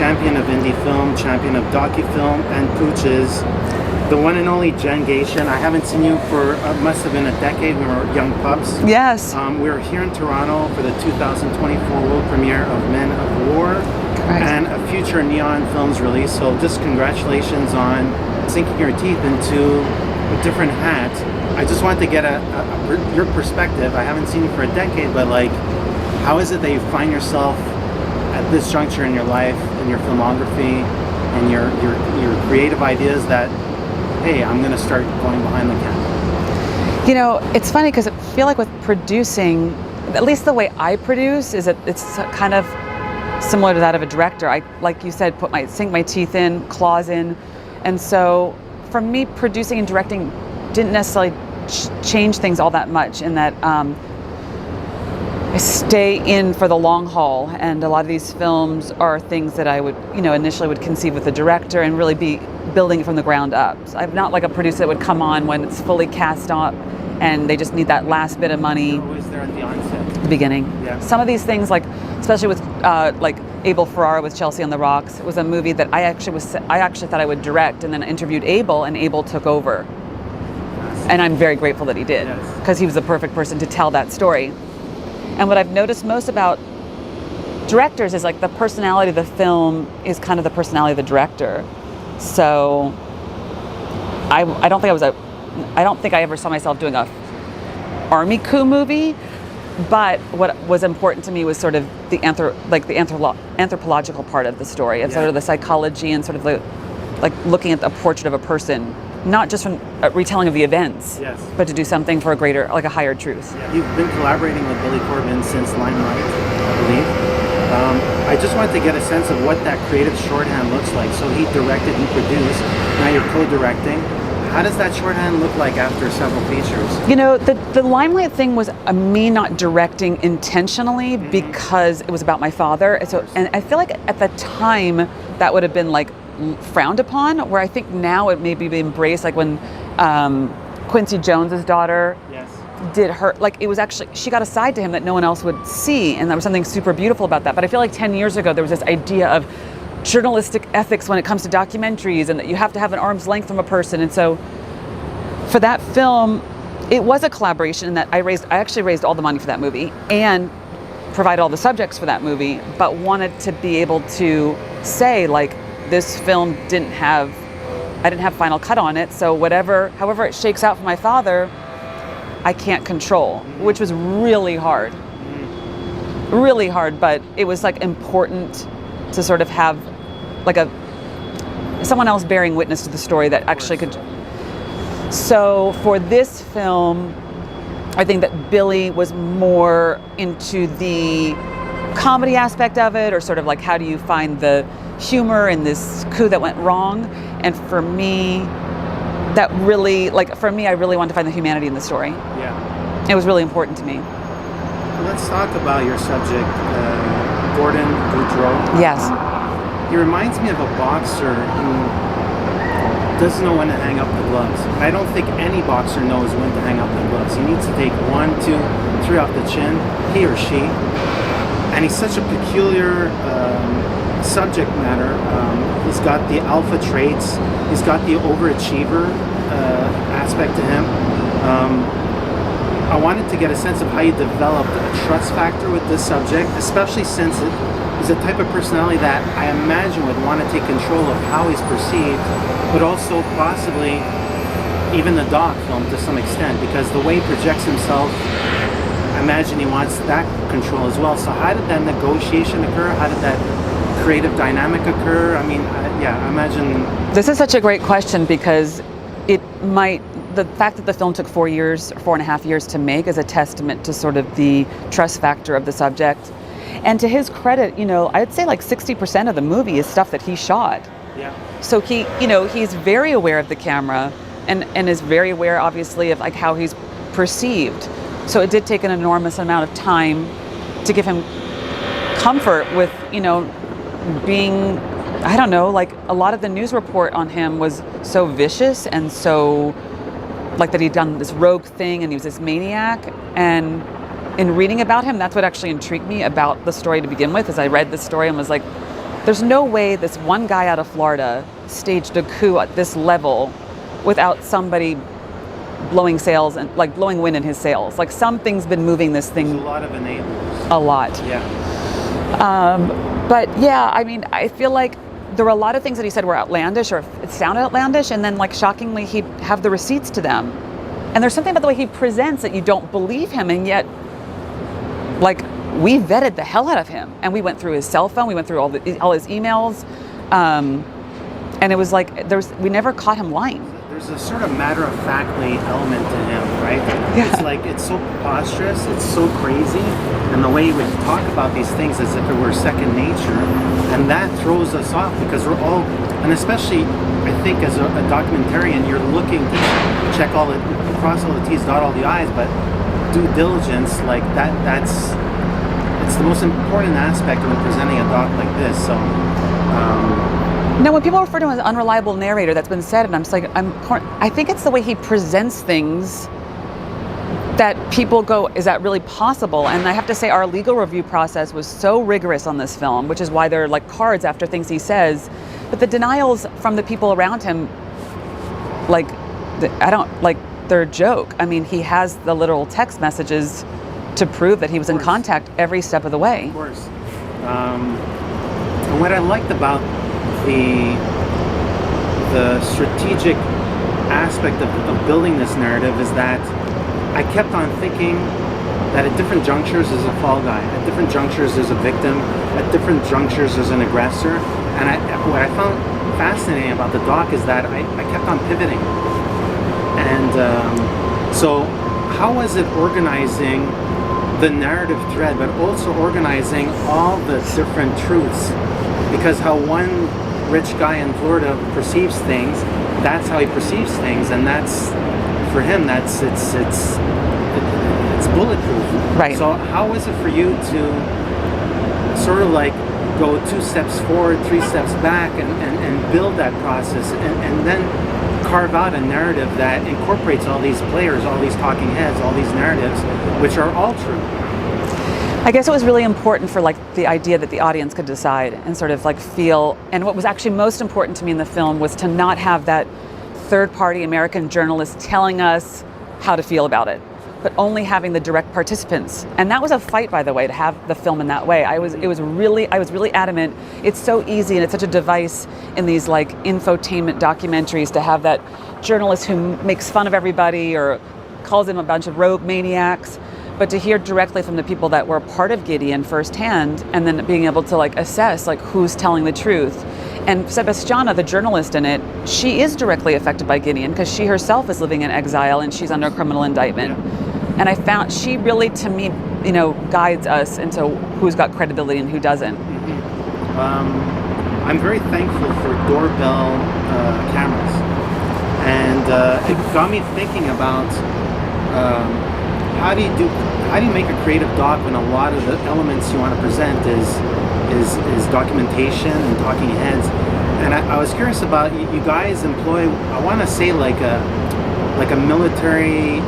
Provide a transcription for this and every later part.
champion of indie film, champion of docu-film, and Pooch is the one and only Jen Gatien. I haven't seen you for, must have been a decade. We were young pups. Yes. We're here in Toronto for the 2024 world premiere of Men of War. Correct. And a future Neon Films release. So just congratulations on sinking your teeth into a different hat. I just wanted to get your perspective. I haven't seen you for a decade, but like, how is it that you find yourself at this juncture in your life, in your filmography, and your creative ideas that, hey, I'm going to start going behind the camera? You know, it's funny because I feel like with producing, at least the way I produce, is that it's kind of similar to that of a director. I, like you said, sink my teeth in, claws in, and so for me, producing and directing didn't necessarily change things all that much in that I stay in for the long haul, and a lot of these films are things that I would, initially would conceive with the director and really be building it from the ground up. So I'm not like a producer that would come on when it's fully cast up and they just need that last bit of money. You're always there at the onset. The beginning. Yeah. Some of these things, like especially with like Abel Ferrara with Chelsea on the Rocks, it was a movie that I actually thought I would direct, and then I interviewed Abel, and Abel took over. And I'm very grateful that he did, because he was the perfect person to tell that story. And what I've noticed most about directors is like the personality of the film is kind of the personality of the director. So I don't think I ever saw myself doing a army coup movie, but what was important to me was sort of the anthropological part of the story, of sort of the psychology and sort of the looking at the portrait of a person. Not just from a retelling of the events, but to do something for a greater, like a higher truth. Yeah. You've been collaborating with Billy Corben since Limelight, I believe. I just wanted to get a sense of what that creative shorthand looks like. So he directed, he produced, now you're co-directing. How does that shorthand look like after several features? You know, the Limelight thing was me not directing intentionally because it was about my father. And I feel like at the time that would have been like frowned upon, where I think now it may be embraced, like when Quincy Jones's daughter did her, like it was actually, she got a side to him that no one else would see, and there was something super beautiful about that. But I feel like 10 years ago there was this idea of journalistic ethics when it comes to documentaries, and that you have to have an arm's length from a person. And so for that film, it was a collaboration in that I actually raised all the money for that movie and provided all the subjects for that movie, but wanted to be able to say, like, this film I didn't have final cut on it, so however it shakes out for my father, I can't control, which was really hard. Really hard, but it was like important to sort of have like someone else bearing witness to the story that actually could. So for this film, I think that Billy was more into the comedy aspect of it, or sort of like how do you find the humor in this coup that went wrong. And for me, I really wanted to find the humanity in the story. Yeah. It was really important to me. Let's talk about your subject, Jordan Goudreau. Yes. He reminds me of a boxer who doesn't know when to hang up the gloves. I don't think any boxer knows when to hang up the gloves. He needs to take 1, 2, 3 off the chin, he or she. And he's such a peculiar subject matter. He's got the alpha traits. He's got the overachiever aspect to him. I wanted to get a sense of how you developed a trust factor with this subject, especially since he's a type of personality that I imagine would want to take control of how he's perceived, but also possibly even the doc film to some extent, because the way he projects himself, I imagine he wants that control as well. So how did that negotiation occur? How did that creative dynamic occur? I mean, I imagine. This is such a great question, because the fact that the film took 4.5 years to make is a testament to sort of the trust factor of the subject. And to his credit, I'd say like 60% of the movie is stuff that he shot. Yeah. So he's very aware of the camera and is very aware, obviously, of like how he's perceived. So it did take an enormous amount of time to give him comfort with, being, I don't know, like a lot of the news report on him was so vicious and so like that he'd done this rogue thing and he was this maniac. And in reading about him, that's what actually intrigued me about the story to begin with, is I read the story and was like, there's no way this one guy out of Florida staged a coup at this level without somebody blowing sails and like blowing wind in his sails. Like something's been moving this thing. There's a lot of enablers. A lot. Yeah. But yeah, I mean, I feel like there were a lot of things that he said were outlandish or it sounded outlandish, and then like shockingly he'd have the receipts to them. And there's something about the way he presents that you don't believe him, and yet like we vetted the hell out of him, and we went through his cell phone, we went through all his emails, and it was like we never caught him lying. There's a sort of matter-of-factly element to him, right? Yeah. It's like, it's so preposterous, it's so crazy, and the way he would talk about these things as if it were second nature, and that throws us off because we're all, and especially, I think as a documentarian, you're looking to check cross all the T's, dot all the I's, but due diligence, like it's the most important aspect when presenting a doc like this, so. Now, when people refer to him as an unreliable narrator, that's been said, and I'm just like, I think it's the way he presents things that people go, is that really possible? And I have to say, our legal review process was so rigorous on this film, which is why there are like cards after things he says. But the denials from the people around him, like, they're a joke. I mean, he has the literal text messages to prove that he was in contact every step of the way. Of course. And what I liked about the strategic aspect of building this narrative is that I kept on thinking that at different junctures there's a fall guy, at different junctures there's a victim, at different junctures there's an aggressor. And what I found fascinating about the doc is that I kept on pivoting. And so how was it organizing the narrative thread, but also organizing all the different truths? Because how one rich guy in Florida perceives things, that's how he perceives things, and that's, for him, it's bulletproof. Right. So how is it for you to sort of like go 2 steps forward, 3 steps back, and build that process, and then carve out a narrative that incorporates all these players, all these talking heads, all these narratives, which are all true? I guess it was really important for like the idea that the audience could decide and sort of like feel, and what was actually most important to me in the film was to not have that third-party American journalist telling us how to feel about it, but only having the direct participants. And that was a fight, by the way, to have the film in that way. I was really adamant. It's so easy, and it's such a device in these like infotainment documentaries to have that journalist who makes fun of everybody or calls them a bunch of rogue maniacs. But to hear directly from the people that were part of Gideon firsthand, and then being able to like assess like who's telling the truth. And Sebastiana, the journalist in it, she is directly affected by Gideon because she herself is living in exile and she's under a criminal indictment. Yeah. And I found she really, to me, guides us into who's got credibility and who doesn't. Mm-hmm. I'm very thankful for doorbell cameras, and it got me thinking about. How do you make a creative doc when a lot of the elements you want to present is documentation and talking heads? And I was curious about you guys employ, I want to say like a military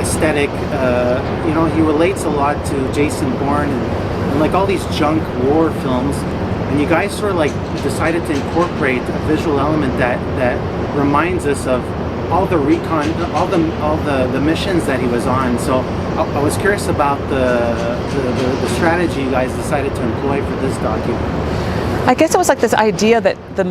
aesthetic. He relates a lot to Jason Bourne and like all these junk war films. And you guys sort of like decided to incorporate a visual element that reminds us of all the recon, all the missions that he was on. So I was curious about the strategy you guys decided to employ for this document. I guess it was like this idea that the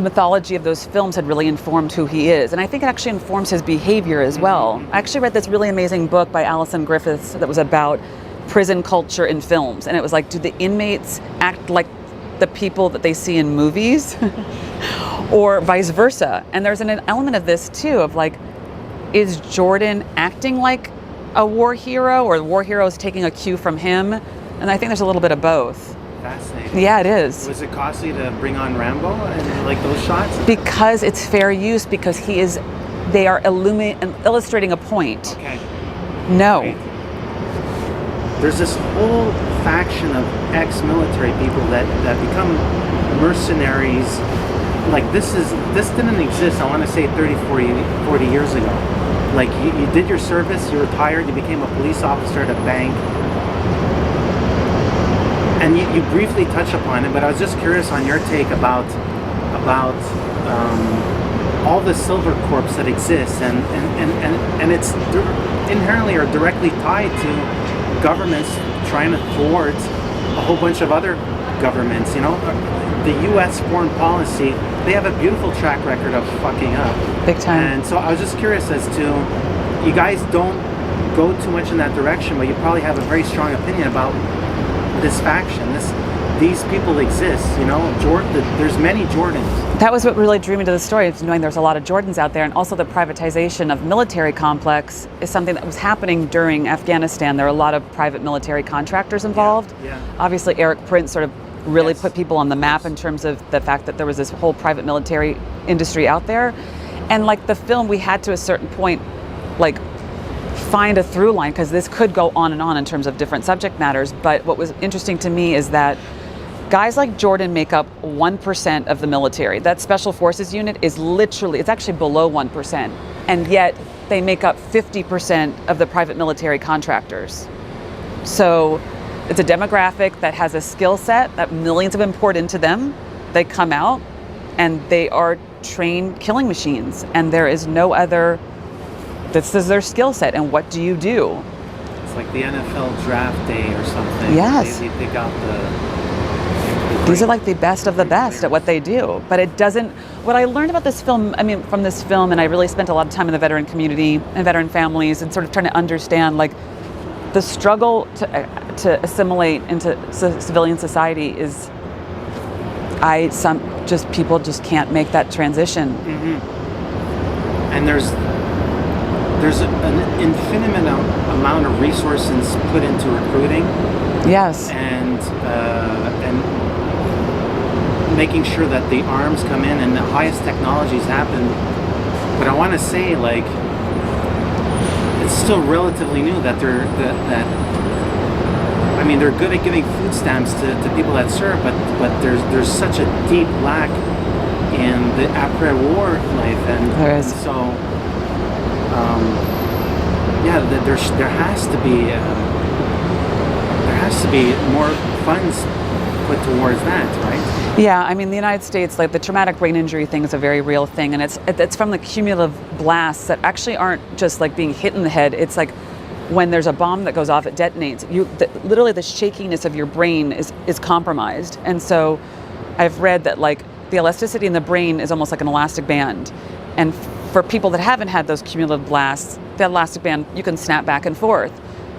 mythology of those films had really informed who he is, and I think it actually informs his behavior as well. I actually read this really amazing book by Alison Griffiths that was about prison culture in films, and it was like, do the inmates act like the people that they see in movies? Or vice versa. And there's an element of this too, of like, is Jordan acting like a war hero, or the war hero is taking a cue from him? And I think there's a little bit of both. Fascinating. Yeah, it is. Was it costly to bring on Rambo and like those shots? Because it's fair use, because they are illustrating a point. Okay. No. Great. There's this whole faction of ex-military people that become mercenaries. Like this didn't exist, I want to say 30, 40 years ago. Like you did your service, you retired, you became a police officer at a bank. and you briefly touched upon it, but I was just curious on your take about all the silver corps that exist, and it's inherently or directly tied to governments trying to thwart a whole bunch of other governments. You know, the U.S. foreign policy, they have a beautiful track record of fucking up. Big time. And so I was just curious as to, you guys don't go too much in that direction, but you probably have a very strong opinion about this faction. These people exist, you know. There's many Jordans. That was what really drew me to the story, is knowing there's a lot of Jordans out there, and also the privatization of military complex is something that was happening during Afghanistan. There were a lot of private military contractors involved. Yeah. Obviously, Eric Prince sort of really Yes. put people on the map in terms of the fact that there was this whole private military industry out there. And like the film, we had to a certain point, like, find a through line, because this could go on and on in terms of different subject matters. But what was interesting to me is that guys like Jordan make up 1% of the military. That special forces unit is literally, it's actually below 1%. And yet they make up 50% of the private military contractors. So it's a demographic that has a skill set that millions have been poured into them. They come out and they are trained killing machines, and there is no other, this is their skill set. And what do you do? It's like the NFL draft day or something. Yes. They pick out the These are like the best of the best at what they do. But it doesn't, what I learned about this film, I mean, from this film, and I really spent a lot of time in the veteran community and veteran families and sort of trying to understand, like, the struggle to assimilate into civilian society is, people just can't make that transition. Mm-hmm. And there's an infinite amount of resources put into recruiting. Yes. And making sure that the arms come in and the highest technologies happen. But I want to say, like, it's still relatively new that they're good at giving food stamps to people that serve, but there's such a deep lack in the après-war life, and There is. so there has to be more funds put towards that, right? Yeah, I mean, the United States, like, the traumatic brain injury thing is a very real thing, and it's from the cumulative blasts that actually aren't just like being hit in the head. It's like when there's a bomb that goes off, it detonates. Literally the shakiness of your brain is compromised. And so I've read that, like, the elasticity in the brain is almost like an elastic band. And for people that haven't had those cumulative blasts, the elastic band, you can snap back and forth.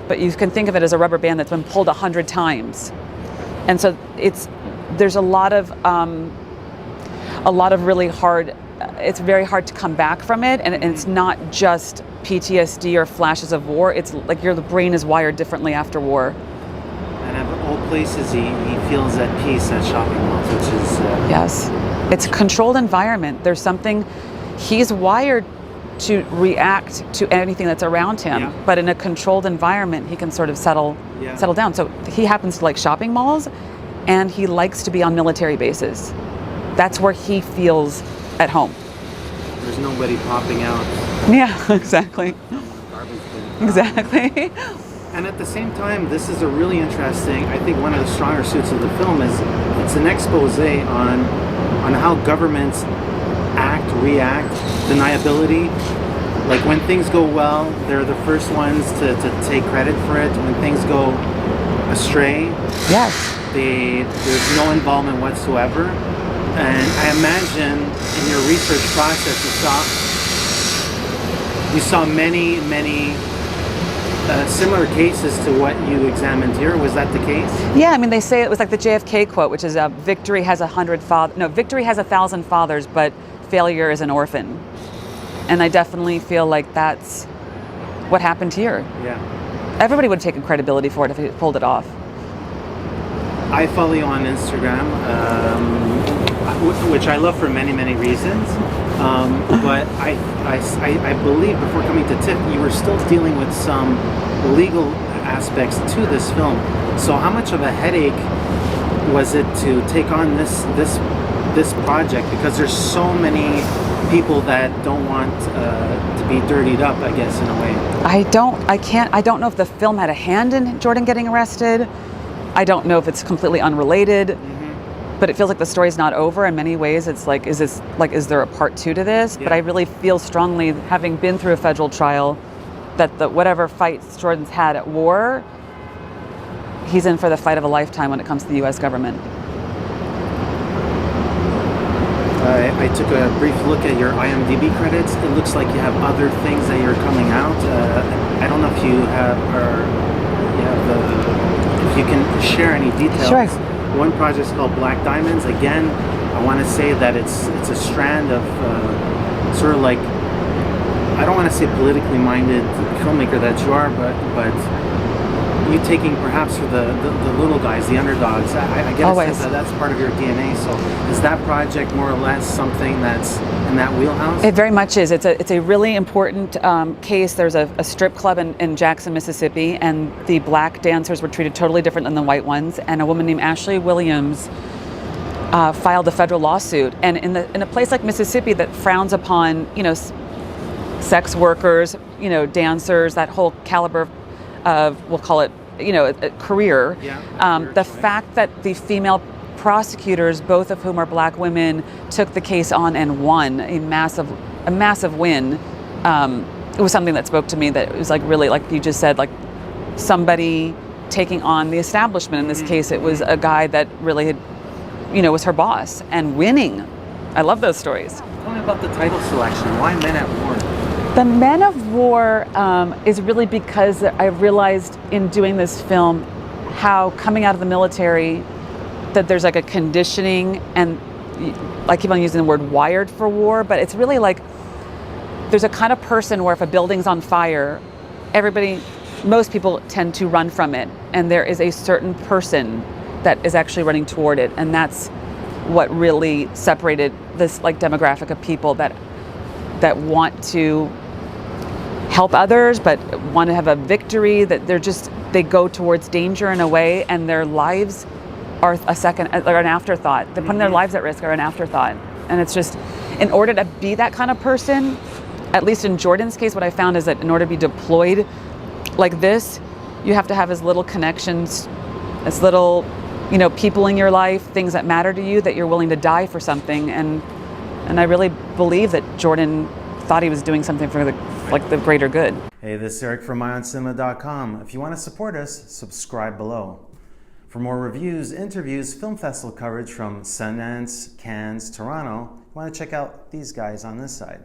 But you can think of it as a rubber band that's been pulled 100 times. And so there's a lot of really hard, it's very hard to come back from it. And it's not just PTSD or flashes of war. It's like the brain is wired differently after war. And at all places, he feels at peace at shopping malls, which is... Yes. It's a controlled environment. There's something, he's wired to react to anything that's around him, Yeah. but in a controlled environment, he can sort of settle down. So he happens to like shopping malls, and he likes to be on military bases. That's where he feels at home. There's nobody popping out. Yeah, exactly. Exactly. And at the same time, this is a really interesting, I think one of the stronger suits of the film is it's an expose on how governments act, react, deniability. Like, when things go well, they're the first ones to take credit for it. When things go astray, Yes. there's no involvement whatsoever. And I imagine in your research process, you saw many similar cases to what you examined here. Was that the case? Yeah, I mean, they say it was like the JFK quote, which is victory has 1,000 fathers, but failure is an orphan. And I definitely feel like that's what happened here. Yeah. Everybody would have taken credibility for it if he pulled it off. I follow you on Instagram, which I love for many reasons. But I believe before coming to TIFF, you were still dealing with some legal aspects to this film. So how much of a headache was it to take on this project? Because there's so many people that don't want to be dirtied up, I guess, in a way. I don't know if the film had a hand in Jordan getting arrested. I don't know if it's completely unrelated, but it feels like the story's not over in many ways. It's like, is there a part 2 to this? Yeah. But I really feel strongly, having been through a federal trial, that whatever fights Jordan's had at war, he's in for the fight of a lifetime when it comes to the U.S. government. I took a brief look at your IMDb credits. It looks like you have other things that you're coming out. I don't know if you have, if you can share any details. Sure. One project is called Black Diamonds. Again, I want to say that it's a strand of sort of like, I don't want to say politically minded filmmaker that you are, but you taking perhaps for the little guys, the underdogs. I get a sense that that's part of your DNA. So is that project more or less something that's in that wheelhouse? It very much is. It's a really important case. There's a strip club in Jackson, Mississippi, and the black dancers were treated totally different than the white ones. And a woman named Ashley Williams filed a federal lawsuit. And in a place like Mississippi that frowns upon, sex workers, dancers, that whole caliber of, we'll call it, a career. The fact that the female prosecutors, both of whom are black women, took the case on and won a massive win. It was something that spoke to me, that it was like really, like you just said, like somebody taking on the establishment. In this case, it was a guy that really had, was her boss and winning. I love those stories. Tell me about the title selection. Why Men at War? The Men of War is really because I realized in doing this film how coming out of the military that there's like a conditioning, and I keep on using the word wired for war, but it's really like there's a kind of person where if a building's on fire, most people tend to run from it, and there is a certain person that is actually running toward it, and that's what really separated this like demographic of people that want to help others, but want to have a victory, that they go towards danger in a way, and their lives are an afterthought. They're putting their lives at risk, are an afterthought. And it's just, in order to be that kind of person, at least in Jordan's case, what I found is that in order to be deployed like this, you have to have as little connections, as little, people in your life, things that matter to you, that you're willing to die for something. And I really believe that Jordan thought he was doing something for the greater good. Hey, this is Eric from IONCINEMA.com. If you want to support us, subscribe below. For more reviews, interviews, film festival coverage from Sundance, Cannes, Toronto, you want to check out these guys on this side.